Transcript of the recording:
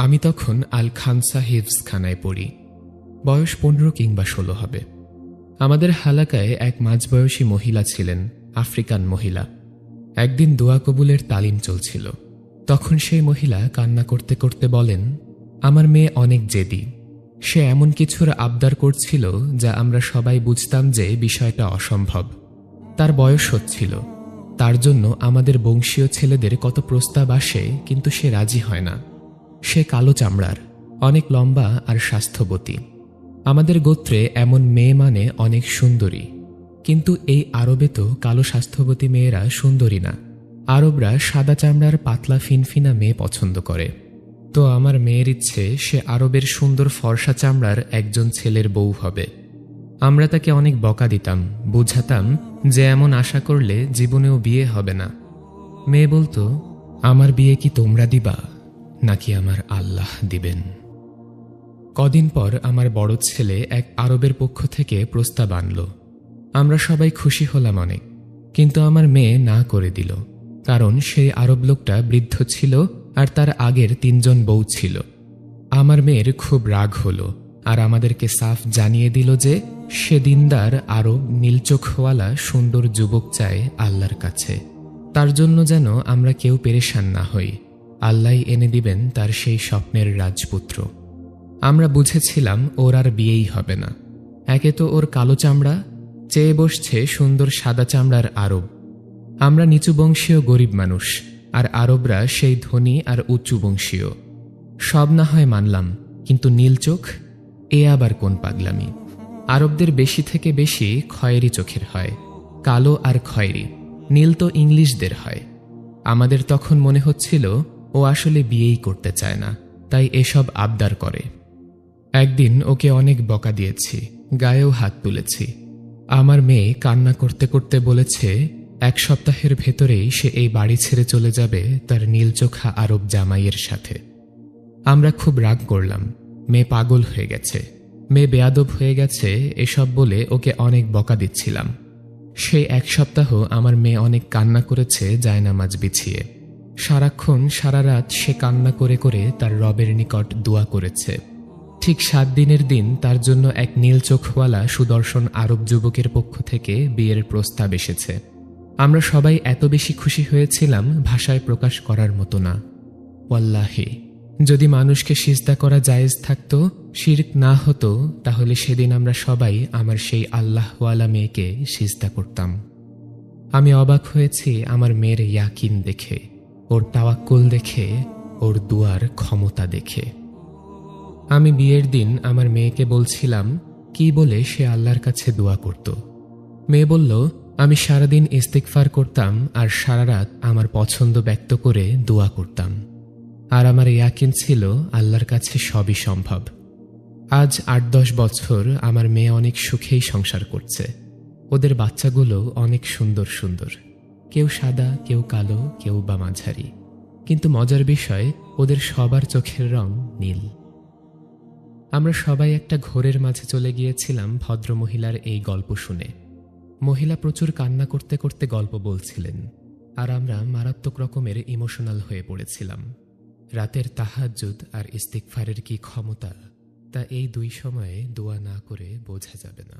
আমি তখন আল খানসা হিফজখানায় পড়ি। বয়স 15 কিংবা 16 হবে। আমাদের হালাকায় এক মাঝবয়সী মহিলা ছিলেন, আফ্রিকান মহিলা। একদিন দোয়া কবুলের তালিম চলছিল। তখন সেই মহিলা কান্না করতে করতে বলেন, আমার মেয়ে অনেক জেদি। সে এমন কিছুর আবদার করছিল যা আমরা সবাই বুঝতাম যে বিষয়টা অসম্ভব। তার বয়স হচ্ছিল, তার জন্য আমাদের বংশীয় ছেলেদের কত প্রস্তাব আসে, কিন্তু সে রাজি হয় না। সে কালো চামড়ার, অনেক লম্বা আর স্বাস্থ্যবতী। আমাদের গোত্রে এমন মেয়ে মানে অনেক সুন্দরী, কিন্তু এই আরবে তো কালো স্বাস্থ্যবতী মেয়েরা সুন্দরী না। আরবরা সাদা চামড়ার পাতলা ফিনফিনা মেয়ে পছন্দ করে। তো আমার মেয়ের ইচ্ছে সে আরবের সুন্দর ফর্সা চামড়ার একজন ছেলের বউ হবে। আমরা তাকে অনেক বকা দিতাম, বুঝাতাম যে এমন আশা করলে জীবনেও বিয়ে হবে না। মেয়ে বলতো, আমার বিয়ে কি তোমরা দিবা নাকি আমার আল্লাহ দিবেন? কদিন পর আমার বড় ছেলে এক আরবের পক্ষ থেকে প্রস্তাব আনল। আমরা সবাই খুশি হলাম অনেক, কিন্তু আমার মেয়ে না করে দিল। কারণ সেই আরব লোকটা বৃদ্ধ ছিল আর তার আগের 3 জন বউ ছিল। আমার মেয়ের খুব রাগ হলো আর আমাদেরকে সাফ জানিয়ে দিল যে সে দিনদার আরব নীলচোখওয়ালা সুন্দর যুবক চায় আল্লাহর কাছে। তার জন্য যেন আমরা কেউ পেরেশান না হই, আল্লাহ এনে দিবেন তার সেই স্বপ্নের রাজপুত্র। আমরা বুঝেছিলাম ওর আর বিয়েই হবে না। একে তো ওর কালো চামড়া, চেয়ে বসছে সুন্দর সাদা চামড়ার আরব। আমরা নিচু বংশীয় গরিব মানুষ, আর আরবরা সেই ধনী আর উঁচু বংশীয়। সব না হয় মানলাম, কিন্তু নীল চোখ, এ আবার কোন পাগলামি? আরবদের বেশি থেকে বেশি খয়েরি চোখের হয়, কালো আর খয়েরি। নীল তো ইংলিশদের হয়। আমাদের তখন মনে হচ্ছিল ও আসলে বিয়েই করতে চায় না, তাই এসব আবদার করে। একদিন ওকে অনেক বকা দিয়েছি, গায়েও হাত তুলেছি। আমার মেয়ে কান্না করতে করতে বলেছে 1 সপ্তাহের ভেতরেই সে এই বাড়ি ছেড়ে চলে যাবে তার নীলচোখা আরব জামাইয়ের সাথে। আমরা খুব রাগ করলাম, মেয়ে পাগল হয়ে গেছে, মেয়ে বেয়াদব হয়ে গেছে, এসব বলে ওকে অনেক বকা দিচ্ছিলাম। সেই 1 সপ্তাহ আমার মেয়ে অনেক কান্না করেছে জায়নামাজ বিছিয়ে। সারাক্ষণ সারা রাত সে কান্না করে করে তার রবের নিকট দোয়া করেছে। ঠিক 7 দিনের দিন তার জন্য এক নীল চোখওয়ালা সুদর্শন আরব যুবকের পক্ষ থেকে বিয়ের প্রস্তাব এসেছে। আমরা সবাই এত বেশি খুশি হয়েছিলাম, ভাষায় প্রকাশ করার মতো না। ওয়াল্লাহি, যদি মানুষকে সিজদা করা জায়েজ থাকতো, শিরক না হতো, তাহলে সেদিন আমরা সবাই আমার সেই আল্লাহওয়ালা মেয়েকে সিজদা করতাম। আমি অবাক হয়েছি আমার মেয়ের ইয়াকিন দেখে, ওর তাওয়াক্কুল দেখে, ওর দুয়ার ক্ষমতা দেখে। আমি বিয়ের দিন আমার মেয়েকে বলছিলাম কি বলে সে আল্লাহর কাছে দোয়া করত। মেয়ে বলল, আমি সারাদিন ইস্তিগফার করতাম আর সারা রাত আমার পছন্দ ব্যক্ত করে দোয়া করতাম। আর আমার ইয়াকিন ছিল আল্লাহর কাছে সবই সম্ভব। আজ 8-10 বছর আমার মেয়ে অনেক সুখেই সংসার করছে। ওদের বাচ্চাগুলো অনেক সুন্দর সুন্দর, কেউ সাদা, কেউ কালো, কেউ বা মাঝারি। কিন্তু মজার বিষয়, ওদের সবার চোখের রং নীল। আমরা সবাই একটা ঘোরের মাঝে চলে গিয়েছিলাম ভদ্রমহিলার এই গল্প শুনে। মহিলা প্রচুর কান্না করতে করতে গল্প বলছিলেন, আর আমরা মারাত্মক রকমের ইমোশনাল হয়ে পড়েছিলাম। রাতের তাহাজ্জুদ আর ইস্তিগফারের কি ক্ষমতা, তা এই 2 সময়ে দোয়া না করে বোঝা যাবে না।